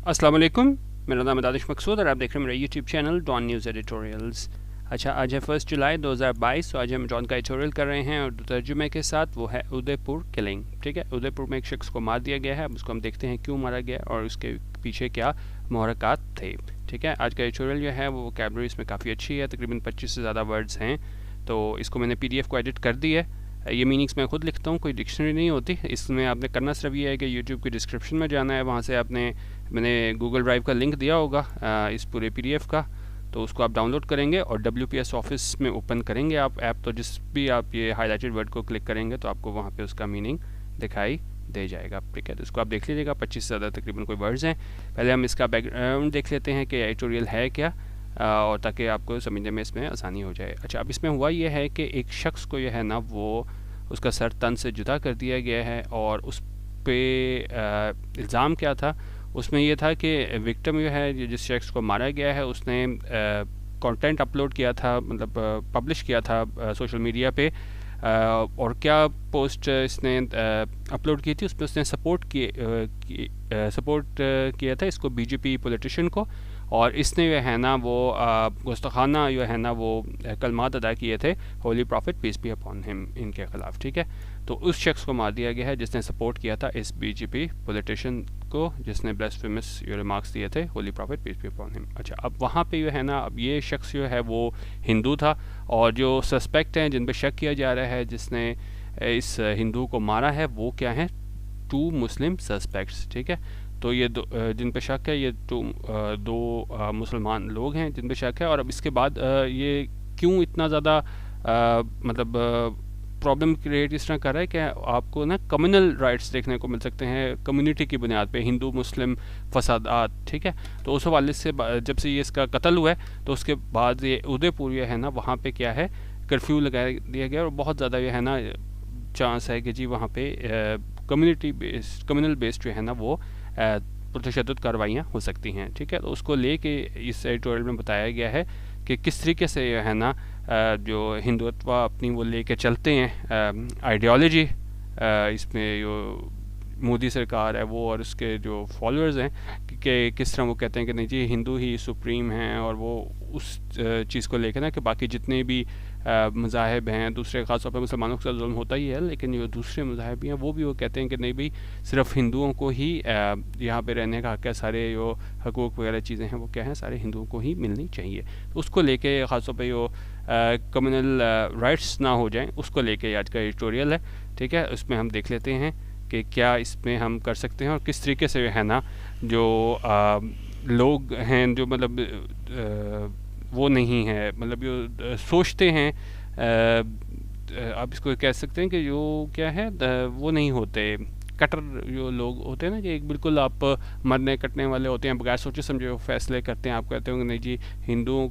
अस्सलाम वालेकुम, मेरा नाम है दानिश मकसूद और आप देख रहे हैं मेरा YouTube channel Dawn News editorials. अच्छा, आज है 1 जुलाई 2022। तो आज हम डॉन का एडिटोरियल कर रहे हैं और तर्जुमे के साथ वो है उदयपुर किलिंग। ठीक है, उदयपुर में एक शख्स को मार दिया गया है। अब उसको हम देखते हैं क्यों मारा गया और उसके पीछे क्या मुहरक़ात थे। ठीक है, आज का एडिटोरियल जो है वो वोकैबुलरी इसमें काफ़ी अच्छी है, तकरीबन 25 से ज़्यादा वर्ड्स हैं। तो इसको मैंने PDF को एडिट कर दी है। ये मीनिंग्स मैं खुद लिखता हूँ, कोई डिक्शनरी नहीं होती। इसमें आपने करना सिर्फ ये है कि यूट्यूब की डिस्क्रिप्शन में जाना है, वहाँ से मैंने गूगल ड्राइव का लिंक दिया होगा इस पूरे PDF का, तो उसको आप डाउनलोड करेंगे और WPS ऑफिस में ओपन करेंगे आप ऐप। तो जिस भी आप ये हाईलाइटेड वर्ड को क्लिक करेंगे तो आपको वहाँ पे उसका मीनिंग दिखाई दे जाएगा। ठीक है, तो इसको आप देख लीजिएगा, 25 से ज़्यादा तकरीबन कोई वर्ड्स हैं। पहले हम इसका बैकग्राउंड देख लेते हैं कि एडिटोरियल है क्या, और ताकि आपको समझने में इसमें आसानी हो जाए। अच्छा, अब इसमें हुआ ये है कि एक शख्स को यह है ना वो उसका सर तन से जुदा कर दिया गया है और उस पर इल्ज़ाम क्या था, उसमें यह था कि विक्टिम जो है जिस शख्स को मारा गया है उसने कंटेंट अपलोड किया था, मतलब पब्लिश किया था सोशल मीडिया पे। और क्या पोस्ट इसने अपलोड की थी, उसमें उसने सपोर्ट किया था इसको BJP पॉलिटिशियन को, और इसने जो है ना वो गुस्ताखाना जो है ना वो कलमात अदा किए थे holy prophet peace be upon him इनके ख़िलाफ़। ठीक है, तो उस शख्स को मार दिया गया है जिसने सपोर्ट किया था इस BJP पॉलिटिशियन को, जिसने ब्लास्फेमस रिमार्क्स दिए थे holy prophet peace be upon him. अच्छा, अब वहाँ पे जो है ना, अब ये शख्स जो है वो हिंदू था और जो सस्पेक्ट हैं जिन पर शक किया जा रहा है जिसने इस हिंदू को मारा है वो क्या है, 2 मुस्लिम सस्पेक्ट्स। ठीक है, तो ये जिन पे शक है ये दो मुसलमान लोग हैं जिन पे शक है। और अब इसके बाद ये क्यों इतना ज़्यादा मतलब प्रॉब्लम क्रिएट इस तरह कर रहा है कि आपको ना कम्युनल राइट्स देखने को मिल सकते हैं कम्युनिटी की बुनियाद पे, हिंदू मुस्लिम फसादात। ठीक है, तो उस हवाले से जब से ये इसका कत्ल हुआ है तो उसके बाद ये उदयपुर है ना वहाँ पे क्या है कर्फ्यू लगा दिया गया और बहुत ज़्यादा ये है ना चांस है कि जी वहाँ पे कम्युनल बेस्ड जो है ना वो प्रतिशत कार्रवाइयाँ हो सकती हैं। ठीक है, तो उसको लेके इस एडिटोरियल में बताया गया है कि किस तरीके से है ना जो हिंदुत्व अपनी वो लेके चलते हैं आइडियोलॉजी, इसमें जो मोदी सरकार है वो और उसके जो फॉलोअर्स हैं कि किस तरह वो कहते हैं कि नहीं जी हिंदू ही सुप्रीम हैं, और वो उस चीज़ को लेकर ना कि बाकी जितने भी मज़ाहिब हैं, दूसरे ख़ास तौर पर मुसलमानों के साथ जुल्म होता ही है, लेकिन जो दूसरे मज़ाहिब भी हैं वो भी वो कहते हैं कि नहीं भाई सिर्फ हिंदुओं को ही यहाँ पे रहने का हक़ है, सारे जो हकूक़ वगैरह चीज़ें हैं वो क्या हैं सारे हिंदुओं को ही मिलनी चाहिए। तो उसको लेके ख़ास तौर पर जो कम्युनल राइट्स ना हो जाएँ उसको लेके आज का एडिटोरियल है। ठीक है, उसमें हम देख लेते हैं कि क्या इसमें हम कर सकते हैं और किस तरीके से है ना जो लोग हैं जो मतलब वो नहीं है, मतलब जो सोचते हैं आप इसको कह सकते हैं कि जो क्या है वो नहीं होते, कटर जो लोग होते हैं ना कि एक बिल्कुल आप मरने कटने वाले होते हैं, बगैर सोचे समझे वो फैसले करते हैं। आप कहते होंगे नहीं जी हिंदुओं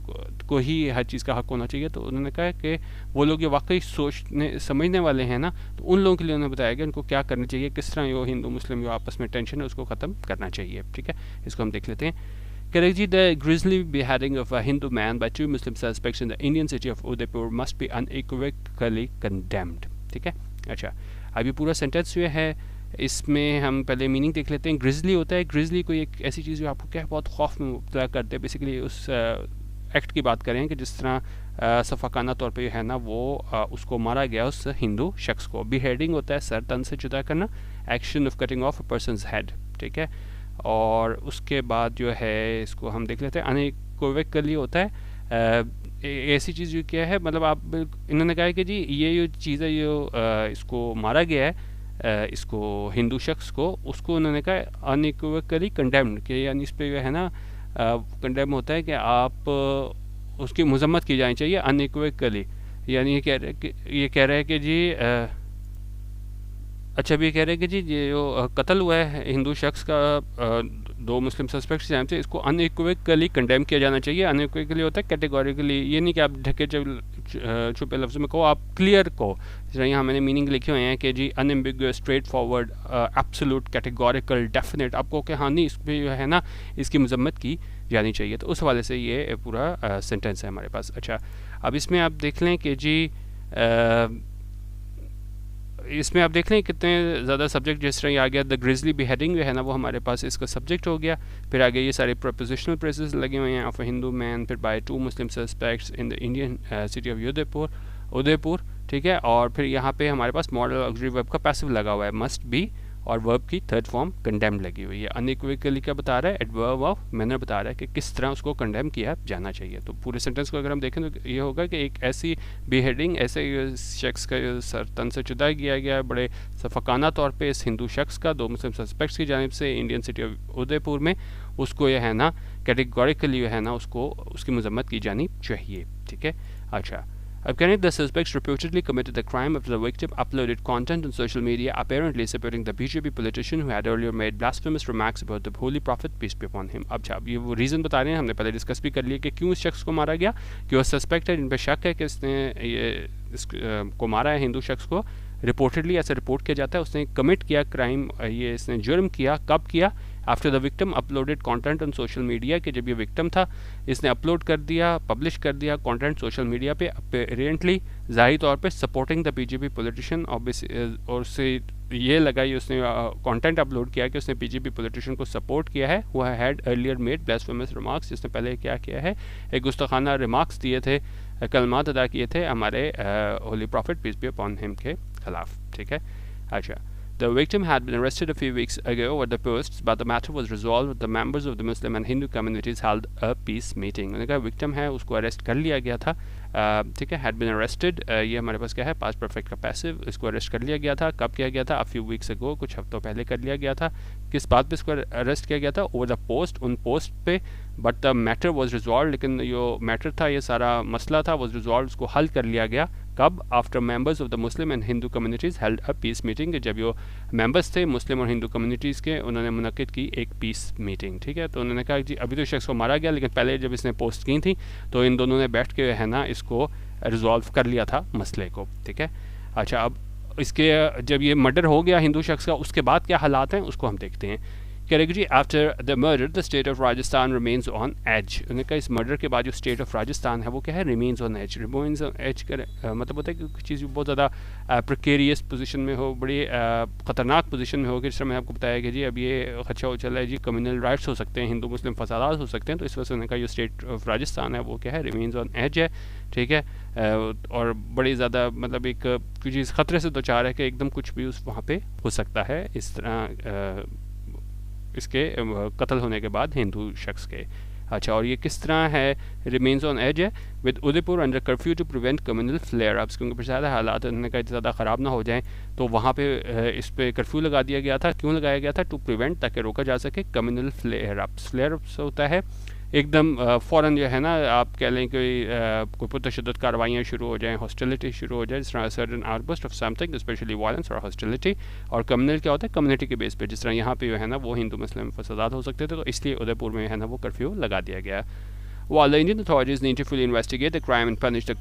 को ही हर चीज़ का हक़ होना चाहिए, तो उन्होंने कहा कि वो लोग ये वाकई सोचने समझने वाले हैं ना, तो उन लोगों के लिए उन्होंने बताया कि उनको क्या करना चाहिए, किस तरह जो हिंदू मुस्लिम जो आपस में टेंशन है उसको ख़त्म करना चाहिए। ठीक है, इसको हम देख लेते हैं। Karachi, the grisly beheading of a Hindu man by 2 Muslim suspects in the Indian city of Udaipur must be unequivocally condemned. ठीक है, अच्छा अब ये पूरा सेंटेंस जो है इसमें हम पहले मीनिंग देख लेते हैं। ग्रिजली होता है, ग्रिजली कोई एक ऐसी चीज़ जो आपको क्या बहुत खौफ में मुब्तला करते हैं। बेसिकली उस एक्ट की बात करें कि जिस तरह सफाकाना तौर पे है ना वो उसको मारा गया उस हिंदू शख्स को। बिहेडिंग होता है सर तन से जुदा करना, action of cutting of a person's head. ठीक है, और उसके बाद जो है इसको हम देख लेते हैं अनइक्विवोकली होता है ऐसी चीज़ जो क्या है, मतलब आप इन्होंने कहा है कि जी ये जो चीज़ है जो इसको मारा गया है इसको हिंदू शख्स को, उसको उन्होंने कहा अनइक्विवोकली कंडेम्ड कि यानी इस पर जो है ना कंडेम होता है कि आप उसकी मजम्मत की जानी चाहिए अनइक्विवोकली। यानी ये कह रहे हैं कि जी अच्छा भी कह रहे हैं कि जी ये जो कत्ल हुआ है हिंदू शख्स का 2 मुस्लिम सस्पेक्ट्स की जानिब से, इसको अनइक्विवोकली कंडेम किया जाना चाहिए। अनइक्विवोकली होता है कैटेगोरिकली, ये नहीं कि आप ढके छुपे लफ्ज़ों में कहो, आप क्लियर कहो। जैसे यहाँ मैंने मीनिंग लिखे हुए हैं कि जी unambiguous, straightforward, absolute, categorical, definite, आपको कि हाँ नहीं इस पर जो है ना इसकी मजम्मत की जानी चाहिए। तो उस हवाले से ये पूरा सेंटेंस है हमारे पास। अच्छा, अब इसमें आप देख लें कि जी इसमें आप देख लें कितने ज़्यादा सब्जेक्ट, जिस तरह ये आ गया द ग्रिजली बिहेडिंग जो है ना वो हमारे पास इसका सब्जेक्ट हो गया। फिर आगे ये सारे प्रपोजिशनल प्रेजेस लगे हुए हैं ऑफ हिंदू मैन, फिर by 2 Muslim suspects in the Indian city of Udaipur, ठीक है। और फिर यहाँ पे हमारे पास मॉडल ऑक्सिलरी वर्ब का पैसिव लगा हुआ है मस्ट बी, और वर्ब की थर्ड फॉर्म कंडेम्ड लगी हुई है। अनइक्विकली क्या बता रहा है, एडवर्ब ऑफ मैनर बता रहा है कि किस तरह उसको कंडेम किया जाना चाहिए। तो पूरे सेंटेंस को अगर हम देखें तो ये होगा कि एक ऐसी बेहेडिंग, ऐसे शख्स का सर तन से जुदा किया गया बड़े सफकाना तौर पे इस हिंदू शख्स का 2 मुस्लिम सस्पेक्ट्स की जानिब से इंडियन सिटी ऑफ उदयपुर में, उसको यह है ना कैटेगोरिकली है ना उसको उसकी मजम्मत की जानी चाहिए, ठीक है। अच्छा, अब कह रहे हैं the suspects reputedly committed the crime after the victim uploaded content on social media apparently supporting the BJP politician who had earlier made blasphemous remarks about the holy prophet peace be upon him। अब ये वो reason बता रहे हैं, हमने पहले discuss भी कर लिया कि क्यों इस शख्स को मारा गया, कि वो सस्पेक्ट है, जिन पर शक है कि इसने को मारा है हिंदू शख्स को। रिपोर्टेडली ऐसा रिपोर्ट किया जाता है उसने कमिट किया क्राइम, ये इसने जुर्म किया, कब किया, after the victim uploaded content on social media, कि जब ये विक्टिम था इसने अपलोड कर दिया, पब्लिश कर दिया कंटेंट सोशल मीडिया पे, अपेरेंटली ज़ाहिर तौर पे सपोर्टिंग द बीजेपी पॉलिटिशियन, और उससे ये लगाई उसने कंटेंट अपलोड किया कि उसने बीजेपी पॉलिटिशियन को सपोर्ट किया है, वो had earlier made blasphemous remarks, जिसने पहले क्या किया है, एक गुस्ताखाना रिमार्क्स दिए थे, कलमात अदा किए थे हमारे holy prophet peace be upon him के खिलाफ, ठीक है। अच्छा, the victim had been arrested a few weeks ago over the posts, but the matter was resolved with the members of the Muslim and Hindu communities held a peace meeting। उन्होंने कहा victim है उसको arrest कर लिया गया था, ठीक है। had been arrested, ये हमारे पास क्या है, पास्ट परफेक्ट का पैसिव, इसको अरेस्ट कर लिया गया था, कब किया गया था, a few weeks ago, कुछ हफ्तों पहले कर लिया गया था। किस बात पे इसको अरेस्ट किया गया था, ओवर द पोस्ट, उन पोस्ट पे, but the matter was resolve, लेकिन जो मैटर था, ये सारा मसला था, वॉज रिजॉल्व, उसको हल कर लिया गया, कब, after members of the Muslim and Hindu communities held a peace meeting, जब जो मेंबर्स थे मुस्लिम और हिंदू कम्युनिटीज़ के, उन्होंने मुनक्किद की एक पीस मीटिंग, ठीक है। तो उन्होंने कहा जी अभी तो शख्स को मारा गया, लेकिन पहले जब इसने पोस्ट की थी तो इन दोनों ने बैठ के है ना इसको रिजॉल्व कर लिया था मसले को, ठीक है। अच्छा, अब इसके जब ये मर्डर हो गया हिंदू शख्स का, उसके बाद क्या हालात हैं उसको हम देखते हैं। कह रहे जी after the murder the state of Rajasthan remains on edge. उन्होंने कहा इस मर्डर के बाद जो स्टेट ऑफ राजस्थान है वो क्या है, remains on edge. Remains on edge कर मतलब होता है कि कोई चीज़ बहुत ज़्यादा प्रिकेरियस पोजीशन में हो, बड़ी ख़तरनाक पोजीशन में हो, कि जिस तरह मैंने आपको बताया कि जी अब ये खदशा हो चला है जी कम्युनल राइट्स हो सकते हैं, हिंदू मुस्लिम फसादात हो सकते हैं, तो इस वजह से उन्होंने कहा जो स्टेट ऑफ राजस्थान है वो क्या है, रिमेन्स ऑन एज है, ठीक है। और बड़ी ज़्यादा मतलब एक कोई चीज़ ख़तरे से दो चार है कि एकदम कुछ भी उस वहाँ पे हो सकता है, इस तरह इसके कत्ल होने के बाद हिंदू शख्स के। अच्छा, और ये किस तरह है, रिमेन्स ऑन एज है, with Udaipur under curfew to prevent communal flare ups, क्योंकि फिर ज़्यादा हालात उन्होंने कहा ज़्यादा ख़राब ना हो जाएं, तो वहाँ पे इस पे कर्फ्यू लगा दिया गया था। क्यों लगाया गया था, टू प्रिवेंट, ताकि रोका जा सके communal flare ups. Flare ups होता है एकदम फ़ौरन जो है ना आप कह लें कि कोई पुरतशद्दुद कार्रवाइयाँ शुरू हो जाएँ, हॉस्टिलिटी शुरू हो जाए, जिस तरह sudden outburst of something specially violence और हॉस्टिलिटी। और कम्युनल क्या होता है, कम्युनिटी के बेस पे, जिस तरह यहाँ पे जो है ना वो हिंदू मुस्लिम फसादात हो सकते थे, तो इसलिए उदयपुर में है ना वो कर्फ्यू लगा दिया गया। While the Indian authorities need to fully investigate the crime and punish the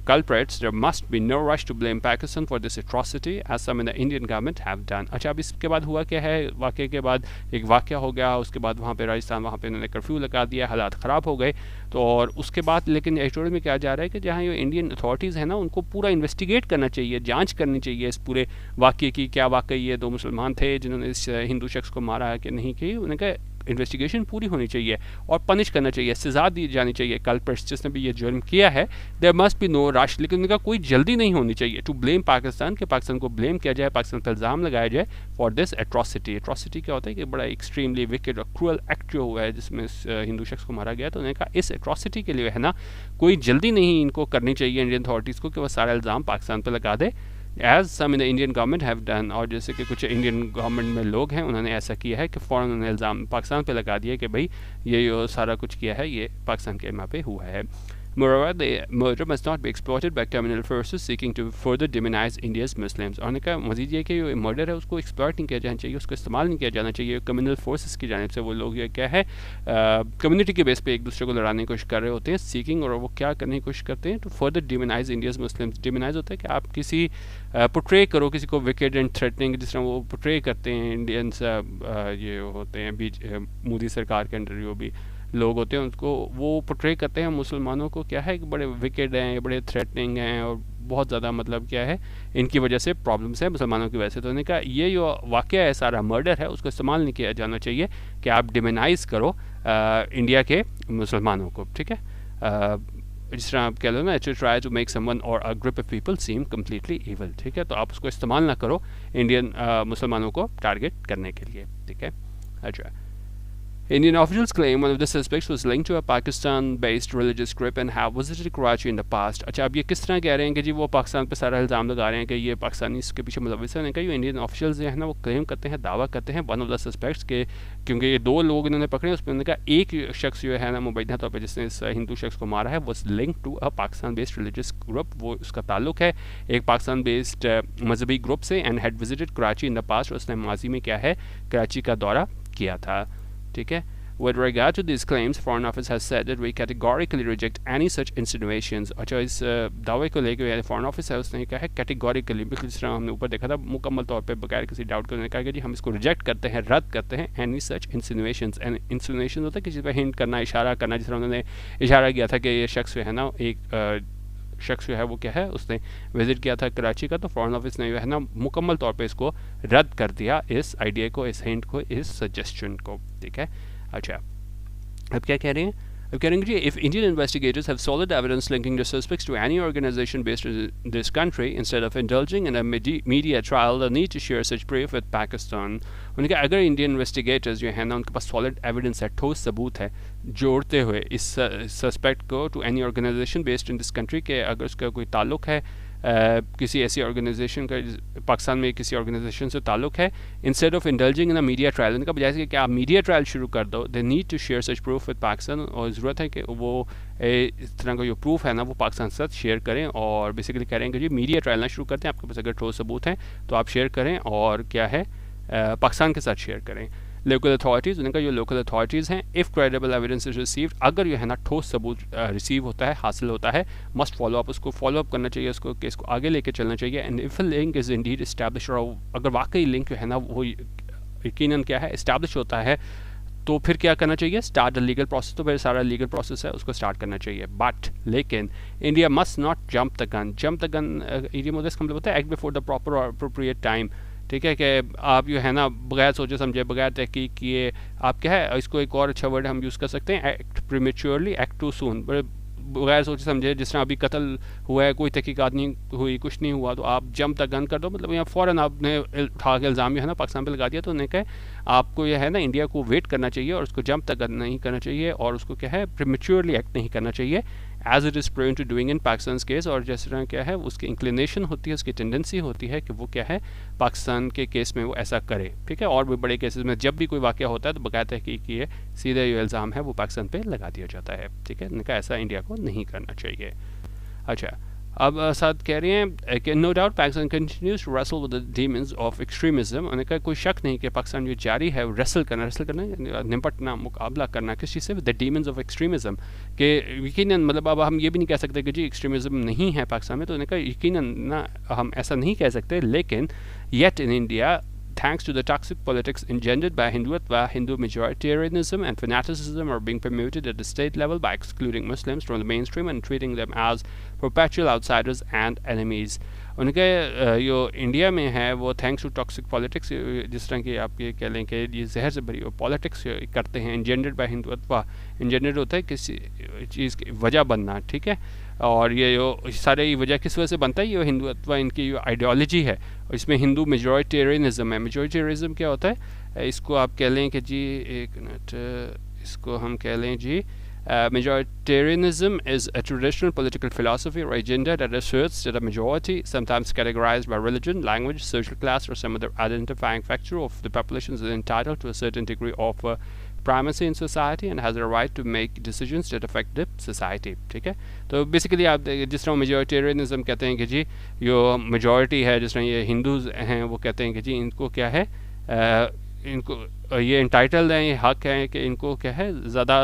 culprits, there must be no rush to blame Pakistan for this atrocity, as some in the Indian government have done। अच्छा, अब इसके बाद हुआ क्या है, वाक़े के बाद एक वाक़या हो गया, उसके बाद वहाँ पे राजस्थान वहाँ पे उन्होंने कर्फ्यू लगा दिया, हालात ख़राब हो गए, तो और उसके बाद लेकिन एडिटोरियल में क्या जा रहा है कि जहाँ ये इंडियन अथॉरिटीज़ है ना उनको पूरा इन्वेस्टिगेट करना चाहिए, जाँच करनी चाहिए इस पूरे वाक़े की, क्या वाकई ये 2 मुसलमान थे जिन्होंने इस हिंदू शख्स को मारा है कि नहीं की। उन्होंने कहा इन्वेस्टिगेशन पूरी होनी चाहिए और पनिश करना चाहिए, सज़ा दी जानी चाहिए कल्प्रिट्स जिसने भी ये जुर्म किया है। There must be no rush, लेकिन उनका कोई जल्दी नहीं होनी चाहिए टू ब्लेम पाकिस्तान, कि पाकिस्तान को ब्लेम किया जाए, पाकिस्तान पर इल्ज़ाम लगाया जाए फॉर दिस एट्रॉसिटी। एट्रॉसिटी क्या होता है कि बड़ा एक्सट्रीमली विकेड और क्रूअल एक्ट जो हुआ है जिसमें हिंदू शख्स को मारा गया, तो उन्होंने कहा इस एट्रॉसिटी के लिए है ना कोई जल्दी नहीं इनको करनी चाहिए इंडियन अथॉरिटीज़ को कि वह सारा इल्ज़ाम पाकिस्तान पर लगा दे, as some in the Indian government have done. और जैसे कि कुछ इंडियन गवर्नमेंट में लोग हैं उन्होंने ऐसा किया है कि फ़ौरन उन्होंने इल्ज़ाम पाकिस्तान पे लगा दिया कि भाई ये जो सारा कुछ किया है ये पाकिस्तान के यहाँ पे हुआ है। Moreover, the murder must not be exploited by communal forces seeking to further demonize India's Muslims। और कहा मज़ीद ये कि जो मर्डर है उसको एक्सप्लॉइट नहीं किया जाना चाहिए, उसको इस्तेमाल नहीं किया जाना चाहिए कम्युनल फोर्सेस की जानिब से। वो लोग ये क्या है कम्युनिटी के बेस पे एक दूसरे को लड़ाने की कोशिश कर रहे होते हैं, सीकिंग, और वो क्या करने की कोशिश करते हैं, to further demonise India's Muslims. Demonise होता है कि आप किसी पोर्ट्रे करो किसी को विकेड एंड थ्रेटनिंग, जिस तरह वो पोर्ट्रे करते हैं इंडियंस ये होते हैं बीच मोदी सरकार के अंडर जो भी लोग होते हैं उनको वो पोर्ट्रे करते हैं मुसलमानों को क्या है कि बड़े विकेड हैं, बड़े थ्रेटनिंग हैं और बहुत ज़्यादा मतलब क्या है इनकी वजह से प्रॉब्लम्स है मुसलमानों की वजह से। तो उन्होंने कहा ये जो वाक़या है सारा मर्डर है उसको इस्तेमाल नहीं किया जाना चाहिए कि आप डिमोनाइज़ करो इंडिया के मुसलमानों को, ठीक है। जिस तरह आप कह लो ना, to try to make someone or a group of people seem completely evil, ठीक है। तो आप उसको इस्तेमाल ना करो इंडियन मुसलमानों को टारगेट करने के लिए, ठीक है। अच्छा, Indian officials claim one of the suspects was linked to a Pakistan-based religious group and have visited Karachi in the past. अच्छा, अब ये किस तरह कह रहे हैं कि जी वो पाकिस्तान पे सारा इल्ज़ाम लगा रहे हैं कि ये पाकिस्तानी इसके पीछे मुलविस है। उन्होंने कहा इंडियन ऑफिशियल्स जो है ना वो क्लेम करते हैं, दावा करते हैं वन ऑफ द सस्पेक्ट्स के, क्योंकि ये 2 लोग इन्होंने पकड़े उसमें उन्होंने कहा एक शख्स जो है ना मुबैना तौर पर जिसने इस हिंदू शख्स को मारा है was link to a Pakistan based religious group, वो उसका ताल्लुक है एक पाकिस्तान बेस्ड मजहबी ग्रुप से, and had visited Karachi in the past, उसने माजी में क्या है कराची का दौरा किया था, ठीक है। With regard to these claims, Foreign Office has said that we categorically reject any such insinuations. अच्छा, इस दावे को लेकर फॉरेन ऑफिस है उसने कहा है कैटेगोरिकली, बिल्कुल जिस तरह हमने ऊपर देखा था मुकम्मल तौर पे बगैर किसी डाउट के, उन्होंने कहा कि जी हम इसको रिजेक्ट करते हैं, रद्द करते हैं एनी सच इंसिनुएशंस। एंड इंसिनुएशन होता है किसी पर हिंट करना, इशारा करना, जिस तरह उन्होंने इशारा किया था कि ये शख्स जो है ना एक शख्स जो है वो क्या है उसने विजिट किया था कराची का, तो फॉरेन ऑफिस ने जो है ना मुकम्मल तौर पे इसको रद्द कर दिया, इस आइडिया को, इस हिंट को, इस सजेशन को, ठीक है। अच्छा, अब क्या कह रहे हैं? अब कह रहे हैं कि if Indian investigators have solid evidence linking the suspects to any organization based in this country, instead of indulging in a media trial, they need to share such proof with Pakistan. उन्होंने कहा अगर Indian investigators जो है ना उनके पास solid evidence है, ठोस सबूत है, जोड़ते हुए इस सस्पेक्ट को to any organisation based in this country के, अगर उसका कोई ताल्लुक है किसी ऐसी ऑर्गेनाइजेशन का, पाकिस्तान में किसी ऑर्गेनाइजेशन से ताल्लुक है, instead of indulging in a media trial, उनका बजाय कि आप मीडिया ट्रायल शुरू कर दो, they need to share such proof with Pakistan, और ज़रूरत है कि वो इस तरह का जो प्रूफ है ना वो पाकिस्तान के साथ शेयर करें, और बेसिकली कह रहे हैं कि जी मीडिया ट्रायल ना शुरू करते हैं, आपके पास अगर ठोस सबूत हैं तो आप शेयर करें और क्या है पाकिस्तान के साथ शेयर करें। लोकल अथॉरिटीज़, उनका जो लोकल अथॉरिटीज़ हैं, if credible evidence is received, अगर जो है ना ठोस सबूत रिसीव होता है, हासिल होता है, मस्ट फॉलो अप, उसको फॉलो अप करना चाहिए, उसको केस को आगे लेके चलना चाहिए। And if link is Indeed establish, और अगर वाकई लिंक जो है ना वो यकीनन क्या है इस्टेब्लिश होता है, तो फिर क्या करना चाहिए? Start the legal process. तो फिर सारा लीगल प्रोसेस है उसको स्टार्ट करना चाहिए। बट लेकिन India must not jump the gun. Jump the gun idiom का मतलब होता है एक्ट बिफोर द प्रॉपर और अप्रोप्रिएट टाइम, ठीक है, कि आप जो है ना बगैर सोचे समझे, बगैर तहकीक किए, आप क्या है, इसको एक और अच्छा वर्ड हम यूज़ कर सकते हैं, act prematurely, act too soon, बगैर सोचे समझे। जिस तरह अभी कत्ल हुआ है, कोई तहकीकात नहीं हुई, कुछ नहीं हुआ, तो आप जंप तक गन कर दो, मतलब यहाँ फ़ौरन आपने उठा के इल्ज़ाम जो है ना पाकिस्तान पे लगा दिया। तो उन्हें कहे आपको यह है ना इंडिया को वेट करना चाहिए और उसको जंप तक नहीं करना चाहिए, और उसको क्या है प्रीमेच्योरली एक्ट नहीं करना चाहिए, as it is prone to doing in Pakistan case. और जिस तरह क्या है उसकी इंक्लिनेशन होती है, उसकी टेंडेंसी होती है कि वो क्या है पाकिस्तान के केस में वो ऐसा करे, ठीक है। और भी बड़े केसेस में जब भी कोई वाक़या होता है तो बकायदा तहकीक किए सीधे जो इल्ज़ाम है वो पाकिस्तान पे लगा दिया जाता है, ठीक है। उनका ऐसा इंडिया को नहीं करना चाहिए। अच्छा, अब साथ कह रहे हैं कि no doubt Pakistan continues to wrestle with the demons of extremism. उन्होंने कहा कोई शक नहीं कि पाकिस्तान जो जारी है रेसल करना निपटना, मुकाबला करना किस चीज़ से, with the demons of extremism, कि यकीनन मतलब अब हम ये भी नहीं कह सकते कि जी एक्सट्रीमिज्म नहीं है पाकिस्तान में। तो उन्होंने कहा यकीनन ना हम ऐसा नहीं कह सकते, लेकिन yet in India thanks to the toxic politics engendered by Hindutva, Hindu majoritarianism and fanaticism are being promoted at the state level by excluding Muslims from the mainstream and treating them as perpetual outsiders and enemies. उनके जो India में है वो thanks to toxic politics, जिस तरह की आप ये कह लें कि ये जहर से भरी पॉलिटिक्स करते हैं, इंजेंडर्ड बाय हिंदुत्व, इंजेंडर्ड होता है किसी चीज़ की वजह बनना, ठीक है। और ये जो सारे ये वजह किस वजह से बनता है, ये हिंदुत्व इनकी जो आइडियोलॉजी है, और इसमें हिंदू मेजॉरिटेरियनिज्म है। मेजॉरिटेरियनिज्म क्या होता है, इसको आप कह लें कि जी एक मिनट, इसको हम कह लें जी majoritarianism is a traditional political philosophy or agenda that asserts that a majority, sometimes categorized by religion, language, social class, or some other identifying factor of the population, is entitled to a certain degree of primacy in society and has a right to make decisions that affect the society, ठीक है। तो basically आप जिस तरह majoritarianism कहते हैं कि जी जो मेजॉरिटी है, जिस तरह ये हिंदूज हैं वो कहते हैं कि जी इनको क्या है, इनको ये इंटाइटल्ड हैं, ये हक है कि इनको क्या है ज़्यादा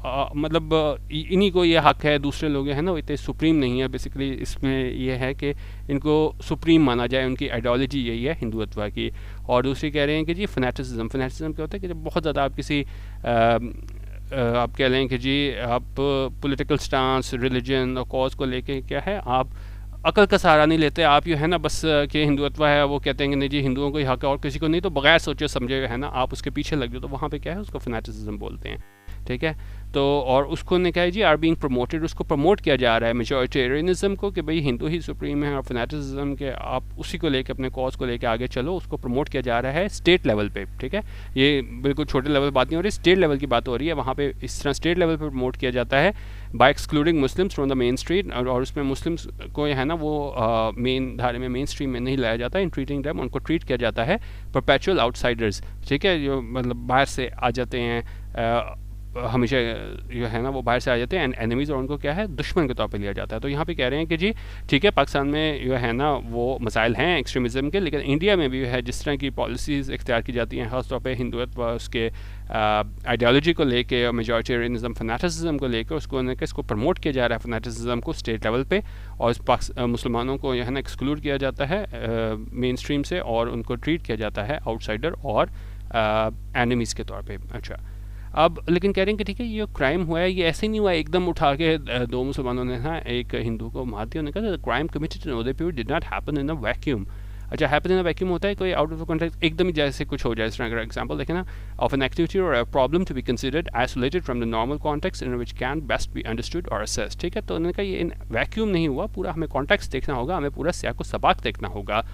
मतलब इन्हीं को ये हक है, दूसरे लोग हैं ना वो इतने सुप्रीम नहीं है। बेसिकली इसमें ये है कि इनको सुप्रीम माना जाए, उनकी आइडियोलॉजी यही है हिंदुत्व की। और दूसरी कह रहे हैं कि जी फनेटिसिज्म, फनेटिसिज्म क्या होता है कि जब बहुत ज़्यादा आप किसी आप कह लें कि जी आप पॉलिटिकल स्टांस, रिलीजन और कॉज को लेके क्या है, आप अकल का सहारा नहीं लेते, आप ये है ना बस कि हिंदुत्व है वो कहते हैं कि नहीं जी हिंदुओं को ही हक है और किसी को नहीं, तो बगैर सोचे समझे है ना आप उसके पीछे लग जाओ, तो वहाँ पे क्या है उसको फैनेटिसिज्म बोलते हैं, ठीक है। तो और उसको ने कहा है जी आर बीइंग प्रमोटेड, उसको प्रमोट किया जा रहा है मेजॉरिटेरियनिज्म को, कि भाई हिंदू ही सुप्रीम है, और फैनेटिसिज्म के आप उसी को लेके अपने कॉज को लेके आगे चलो, उसको प्रमोट किया जा रहा है स्टेट लेवल पे, ठीक है। ये बिल्कुल छोटे लेवल बात नहीं हो रही, स्टेट लेवल की बात हो रही है, वहाँ पे इस तरह स्टेट लेवल पे प्रमोट किया जाता है by excluding Muslims from the main street, और उसमें मुस्लिम्स को है ना वो मेन धारे में, मेन स्ट्रीम में नहीं लाया जाता, इन ट्रीटिंग देम, उनको ट्रीट किया जाता है परपेचुअल आउटसाइडर्स, ठीक है, जो मतलब बाहर से आ जाते हैं, हमेशा जो है ना वो बाहर से आ जाते हैं एनिमीज़, और उनको क्या है दुश्मन के तौर पे लिया जाता है। तो यहाँ पे कह रहे हैं कि जी ठीक है पाकिस्तान में जो है ना वो मसाइल हैं एक्सट्रीमिज़म के, लेकिन इंडिया में भी है जिस तरह की पॉलिसीज़ इख्तियार की जाती हैं, ख़ास तौर पे हिंदुत्व उसके आइडियोलॉजी को लेके और मेजॉरिटेरियनिज्म फैनेटिसिज्म को लेकर उसको लेकर इसको प्रमोट किया जा रहा है फैनेटिसिज्म को स्टेट लेवल पे, और मुसलमानों को जो है ना एक्सक्लूड किया जाता है मेन स्ट्रीम से, और उनको ट्रीट किया जाता है आउटसाइडर और एनिमीज़ के तौर पे। अच्छा, अब लेकिन कह रहे हैं कि ठीक है ये क्राइम हुआ है, ये ऐसे ही नहीं हुआ एकदम उठा के दो मुसलमानों ने ना एक हिंदू को मार दिया, उन्होंने कहा crime committed in Udaipur did not happen in a vacuum. अच्छा, हैपन इन अ वैक्यूम होता है कोई आउट ऑफ कॉन्टेक्स्ट एकदम ही जैसे कुछ हो जाए, इस तरह का एग्जांपल देखें ना, ऑफ एन एक्टिविटी और a problem to be considered isolated from the normal context in which can best be understood और असेस्ड, ठीक है। तो उन्होंने कहा ये इन वैक्यूम नहीं हुआ, पूरा हमें कॉन्टेक्स्ट देखना होगा, हमें पूरा सियाक व सबाक देखना होगा।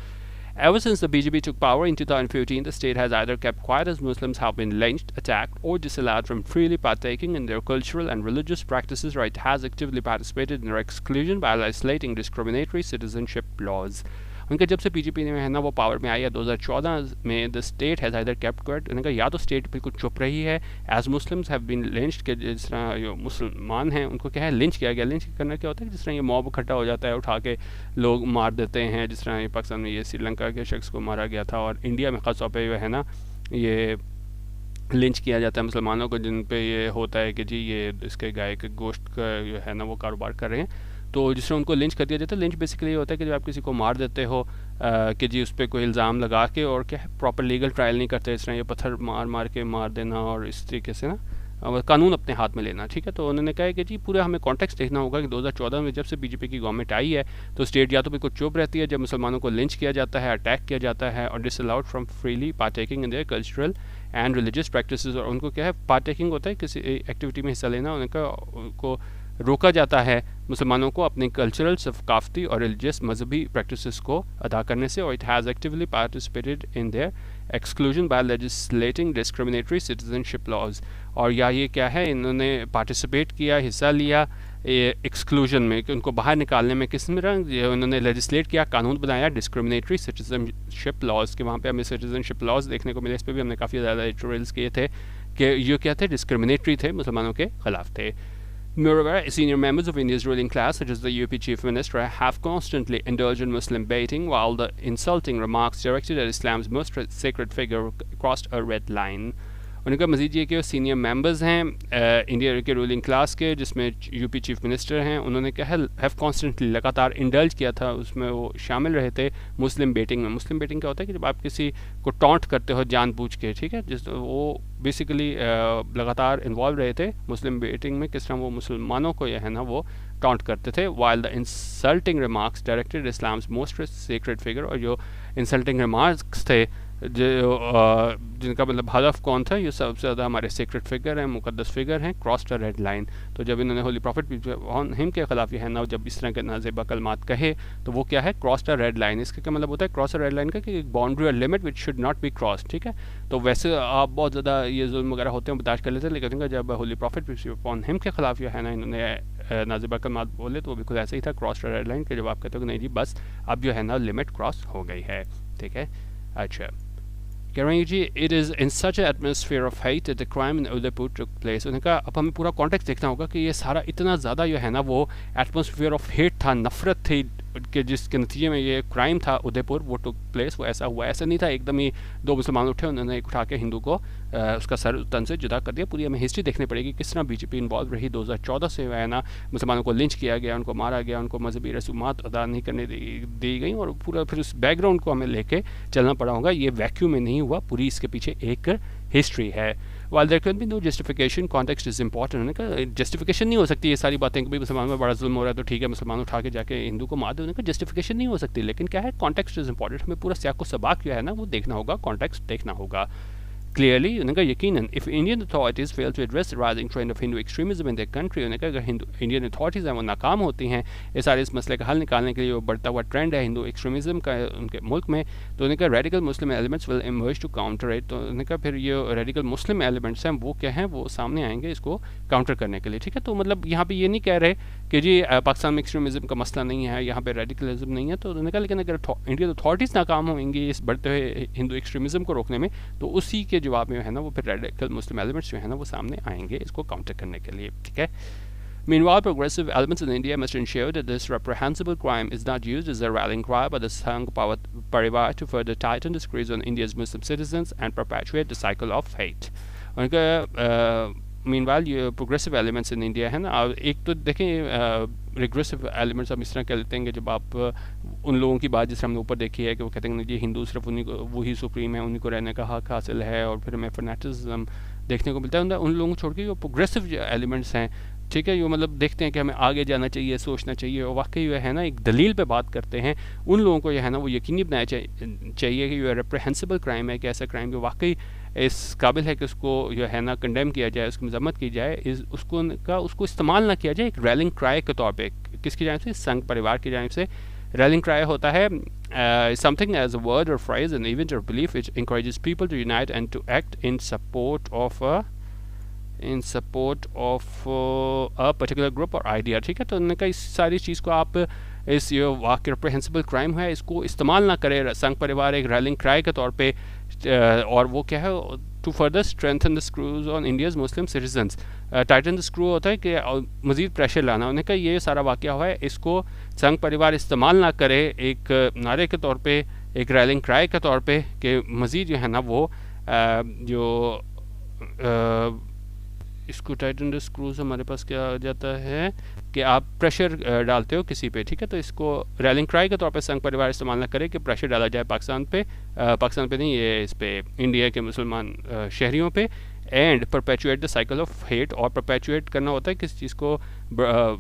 Ever since the BJP took power in 2015, the state has either kept quiet as Muslims have been lynched, attacked, or disallowed from freely partaking in their cultural and religious practices, or it has actively participated in their exclusion by isolating discriminatory citizenship laws. उनका जब से BJP ने है ना वो power में आई है 2014 में, the state has either kept quiet, उन्होंने कहा या तो स्टेट बिल्कुल चुप रही है, as Muslims have been lynched, के जिस तरह जो मुसलमान हैं उनको क्या है लिंच किया गया। लिंच करना क्या होता है, जिस तरह ये मॉब इकट्ठा हो जाता है, उठा के लोग मार देते हैं, जिस तरह ये पाकिस्तान में ये श्रीलंका के शख्स को मारा गया था, और इंडिया में ख़ास तौर पर जो है ना ये लिंच किया जाता है मुसलमानों को, जिन पे ये होता है कि जी ये इसके गाय के गोश्त का जो है ना वो कारोबार कर रहे हैं, तो जिससे उनको लिंच कर दिया जाता है। लिंच बेसिकली ये होता है कि जब आप किसी को मार देते हो कि जी उस पर कोई इल्ज़ाम लगा के, और क्या है प्रॉपर लीगल ट्रायल नहीं करते, इस तरह ये पत्थर मार मार के मार देना और इस तरीके से ना कानून अपने हाथ में लेना, ठीक है। तो उन्होंने कहा है कि जी पूरा हमें कॉन्टेक्स्ट देखना होगा कि 2014 में जब से बीजेपी की गवर्नमेंट आई है तो स्टेट या तो बिल्कुल चुप रहती है जब मुसलमानों को लिंच किया जाता है, अटैक किया जाता है, और disallowed from freely partaking in their cultural and religious practices, और उनको क्या है पार्टेकिंग होता है किसी एक्टिविटी में हिस्सा लेना, उनको रोका जाता है मुसलमानों को अपने कल्चरल, सकाफती और रिलीजियस मजहबी प्रैक्टिसेस को अदा करने से, और it has actively participated in their exclusion by legislating discriminatory citizenship laws, और या ये क्या है इन्होंने पार्टिसिपेट किया, हिस्सा लिया एक्सक्लूजन में, कि उनको बाहर निकालने में किस में उन्होंने लेजिस्लेट किया, कानून बनाया डिस्क्रिमिनेटरी सिटीजनशिप लॉज के, वहाँ पे हमें सिटीजनशिप लॉज देखने को मिले, इस पर भी हमने काफ़ी ज़्यादा एडिटोरियल्स किए थे कि ये क्या थे डिस्क्रिमिनेटरी थे, मुसलमानों के ख़िलाफ़ थे। Moreover, senior members of India's ruling class, such as the UP Chief Minister, have constantly indulged in Muslim baiting, while the insulting remarks directed at Islam's most sacred figure crossed a red line. उनका मज़ीद ये कि senior members हैं India के ruling class के, जिसमें UP chief minister हैं, उन्होंने क्या है हैव कॉन्स्टेंटली लगातार इंडल्ज किया था, उसमें वो शामिल रहे थे मुस्लिम बेटिंग में। मुस्लिम बेटिंग क्या होता है कि जब आप किसी को टॉन्ट करते हो जानबूझ के, ठीक है, जिस वो बेसिकली लगातार इन्वॉल्व रहे थे मुस्लिम बेटिंग में, किस तरह वो मुसलमानों को यह है ना वो टॉन्ट करते थे, while the insulting remarks directed Islam's most secret figure, और जो इंसल्टिंग रिमार्क्स थे जो जिनका मतलब हदफ कौन था, ये सबसे ज़्यादा हमारे सीक्रेट फिगर हैं, मुकद्दस फिगर हैं, क्रॉस द रेड लाइन। तो जब इन्होंने होली प्रॉफिट हिम के ख़िलाफ़ है ना जब इस तरह के नाज़ेबा कलमात कहे, तो वो क्या है क्रॉस द रेड लाइन। इसका क्या मतलब होता है क्रॉस द रेड लाइन का कि बाउंड्री और limit which should not be cross, ठीक है। तो वैसे आप बहुत ज़्यादा ये जुल्म वगैरह होते हैं बर्दाश्त कर लेते हैं, लेकिन जब होली प्रॉफिट अपॉन हिम के ख़िलाफ़ है ना इन्होंने नाज़ेबा कलमात बोले, तो वो बिल्कुल ऐसा ही था क्रॉस द रेड लाइन के, जब आप कहते हो कि नहीं जी बस अब जो है ना लिमिट क्रॉस हो गई है, ठीक है। अच्छा, कह रहे हैं जी it is in such atmosphere of hate that the crime in Udaipur took place. उन्होंने कहा अब हमें पूरा कॉन्टेक्स्ट देखना होगा कि ये सारा इतना ज़्यादा जो है ना वो एटमोसफियर ऑफ हेट था, नफरत थी, कि जिसके नतीजे में ये क्राइम था उदयपुर वो टुक प्लेस, वो ऐसा हुआ। ऐसा नहीं था एकदम ही दो मुसलमान उठे, उन्होंने एक उठा के हिंदू को उसका सर तन से जुदा कर दिया। पूरी हमें हिस्ट्री देखनी पड़ेगी किस तरह बीजेपी इन्वॉल्व रही। 2014 से है ना मुसलमानों को लिंच किया गया, उनको मारा गया, उनको मजहबी रसूमात अदा नहीं करने दी गई, और पूरा फिर उस बैकग्राउंड को हमें लेके चलना पड़ा होगा। ये वैक्यूम में नहीं हुआ, पूरी इसके पीछे एक हिस्ट्री है। While there can be no justification context is important. उन्होंने कहा जस्टिफिकेशन नहीं हो सकती ये सारी बातें कि भाई मुसलमानों में बड़ा जुल्म हो रहा है तो ठीक है मुसलमान उठा के जाके हिंदू को मार दो, उन्होंने कहा जस्टिफिकेशन नहीं हो सकती, लेकिन क्या है कॉन्टेक्स्ट इज इंपॉर्टेंट। हमें पूरा सियाक व सबाक जो है ना वो देखना होगा, कॉन्टेक्स्ट देखना होगा क्लियरली। उन्होंने कहा यकीनन if Indian authorities fail to address the rising trend of Hindu extremism in the country, उन्होंने कहा अगर इंडियन अथॉरिटीज़ हैं वो नाकाम होती हैं इस सारे इस मसले का हल निकालने के लिए, वो बढ़ता हुआ ट्रेंड है हिंदू एक्सट्रीमिज्म का उनके मुल्क में, तो उन्होंने कहा radical Muslim elements will emerge to counter it. तो उन्होंने कहा फिर ये रेडिकल मुस्लिम एलिमेंट्स हैं वो क्या हैं, वो सामने आएंगे इसको काउंटर करने के लिए, ठीक है। तो मतलब यहाँ पे ये नहीं कह रहे कि जी पाकिस्तान में एक्सट्रीमिज्म का मसला नहीं है, यहाँ पे रेडिकलिज्म नहीं है, तो उन्होंने कहा लेकिन अगर इंडियन अथॉरिटीज़ नाकाम होंगी इस बढ़ते हुए हिंदू एक्सट्रीमिज्म को रोकने में, तो उसी के जवाब में है ना वो फिर रेडिकल मुस्लिम एलिमेंट्स जो है ना वो सामने आएंगे इसको काउंटर करने के लिए, ठीक है। Meanwhile, progressive elements in India must ensure that this reprehensible crime is not used as a rallying cry by the Sangh Parivar to further tighten the squeeze on India's Muslim citizens and perpetuate the cycle of hate. उनका meanwhile ये progressive elements in India है ना, एक तो देखें regressive elements हम इस तरह कह लेते हैं कि जब आप उन लोगों की बात जिस हमने ऊपर देखी है कि वो कहते हैं कि हिंदू सिर्फ उन्हीं को वही सुप्रीम है, उन्हीं को रहने का हक हासिल है, और फिर हमें फैनेटिज्म देखने को मिलता है उन लोगों को छोड़ के जो प्रोग्रेसिव एलिमेंट्स हैं, ठीक है, जो मतलब देखते हैं कि हमें आगे जाना चाहिए, सोचना चाहिए, और वाकई जो है ना एक दलील पे बात करते हैं, उन लोगों को जो है ना वो यकीनी बनाया चाहिए कि ये रेप्रहेंसिबल क्राइम है, कि ऐसा क्राइम जो वाकई इस काबिल है कि उसको जो है ना कंडेम किया जाए, उसकी मजम्मत की जाए, उसको इस्तेमाल ना किया जाए एक रैलिंग क्राई के तौर पे। किसकी जानिब से? संघ परिवार की जानिब से रैलिंग क्राई होता है समथिंग एज अ वर्ड और फ्राइज एन इवेंट और belief which encourages people to unite and to act in support of a particular group और idea, ठीक है। तो उन्होंने कहा इस सारी चीज़ को आप इस ये वाकई रेप्रहेंसिबल क्राइम है इसको इस्तेमाल ना करें संघ परिवार एक रैलिंग क्राई के तौर पे, और वो क्या है to further strengthen the screws on India's Muslim citizens. Tighten the screw होता है कि मज़ीद प्रेशर लाना। उन्होंने कहा ये सारा वाक़या हुआ है, इसको संघ परिवार इस्तेमाल ना करे एक नारे के तौर पे, एक रैलिंग क्राई के तौर पे, कि मज़ीद जो है ना वो इसको टाइटन द स्क्रूज हमारे पास क्या आ जाता है कि आप प्रेशर डालते हो किसी पे, ठीक है। तो इसको रैलिंग क्राई के तौर पे संघ परिवार इस्तेमाल ना करे कि प्रेशर डाला जाए पाकिस्तान पे नहीं, ये इस पे इंडिया के मुसलमान शहरियों पे, and perpetuate the cycle of hate. और परपेचुएट करना होता है किस चीज़ को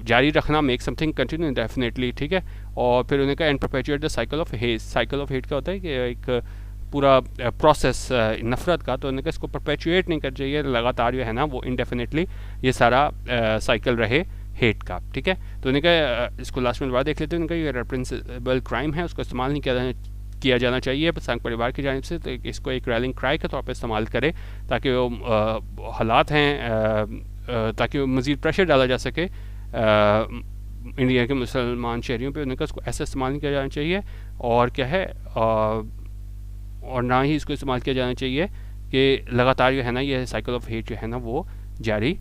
जारी रखना, मेक समथिंग कंटिन्यू इंडेफिनेटली, ठीक है। और फिर उन्होंने कहा and perpetuate the cycle of hate. Cycle of hate का होता है कि एक पूरा प्रोसेस नफ़रत का, तो उन्होंने कहा इसको परपेचुएट नहीं करना चाहिए, लगातार जो है ना वो इंडेफिनेटली ये सारा साइकिल रहे हेट का, ठीक है। तो उन्होंने कहा इसको लास्ट में दोबारा देख लेते हैं। उन्होंने कहा ये रेप्रेंसिबल क्राइम है, उसको इस्तेमाल नहीं किया जाना चाहिए संघ परिवार की जानिब से, तो इसको एक रैलिंग क्राई के तौर पे इस्तेमाल करे ताकि वो हालात हैं ताकि वो मज़ीद प्रेशर डाला जा सके इंडिया के मुसलमान शहरियों पे। उन्होंने कहा इसको ऐसा इस्तेमाल नहीं किया जाना चाहिए, और क्या है और ना ही इसको इस्तेमाल किया जाना चाहिए कि लगातार जो है ना ये साइकिल ऑफ हेट जो है ना वो जारी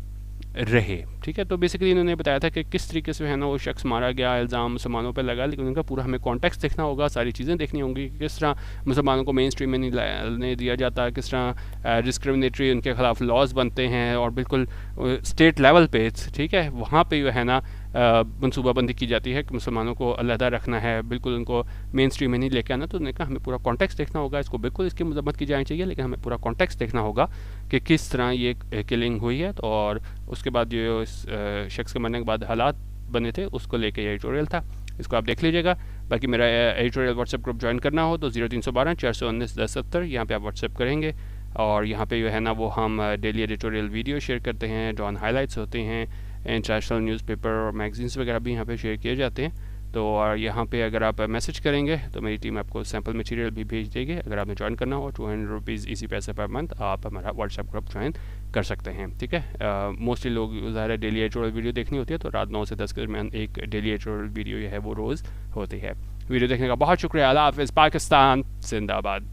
रहे, ठीक है। तो बेसिकली इन्होंने बताया था कि किस तरीके से है ना वो शख्स मारा गया, इल्ज़ाम मुसलमानों पर लगा, लेकिन उनका पूरा हमें कॉन्टेक्स्ट देखना होगा, सारी चीज़ें देखनी होंगी कि किस तरह मुसलमानों को मेन स्ट्रीम में नहीं दिया जाता, किस तरह डिस्क्रिमिनेटरी उनके ख़िलाफ़ लॉज बनते हैं, और बिल्कुल स्टेट लेवल पे, ठीक है, वहाँ पे जो है ना मनसूबाबंदी की जाती है कि मुसलमानों को अलहदा रखना है, बिल्कुल उनको मेन स्ट्रीम में नहीं लेके आना। तो उन्होंने कहा हमें पूरा कॉन्टेक्स्ट देखना होगा, इसको बिल्कुल इसकी मजम्मत की जानी चाहिए, लेकिन हमें पूरा कॉन्टेक्स्ट देखना होगा कि किस तरह ये किलिंग हुई है, और उसके बाद जो इस शख्स के मरने के बाद हालात बने थे उसको लेके ये एडिटोरियल था, इसको आप देख लीजिएगा। बाकी मेरा एडिटोरियल व्हाट्सएप ग्रुप ज्वाइन करना हो तो 0312 419 1070 यहाँ पे आप व्हाट्सएप करेंगे, और यहाँ पे जो है ना वो हम डेली एडिटोरियल वीडियो शेयर करते हैं, ड्रॉन हाइलाइट्स होते हैं, इंटरनेशनल न्यूज़पेपर और मैगजीन्स वगैरह भी यहाँ पे शेयर किए जाते हैं। तो और यहाँ पे अगर आप मैसेज करेंगे तो मेरी टीम आपको सैम्पल मटेरियल भी भेज देगी। अगर आपने ज्वाइन करना हो 200 रुपीज़ इसी पैसे पर मंथ आप हमारा व्हाट्सएप ग्रुप ज्वाइन कर सकते हैं, ठीक है। मोस्टली लोग ज़ाहिर है डेली एडिटोरियल वीडियो देखनी होती है, तो रात 9 से 10 के दरमियान एक डेली एडिटोरियल वीडियो है वो रोज़ होती है। वीडियो देखने का बहुत शुक्रिया। अल्लाह हाफ़िज़। पाकिस्तान जिंदाबाद।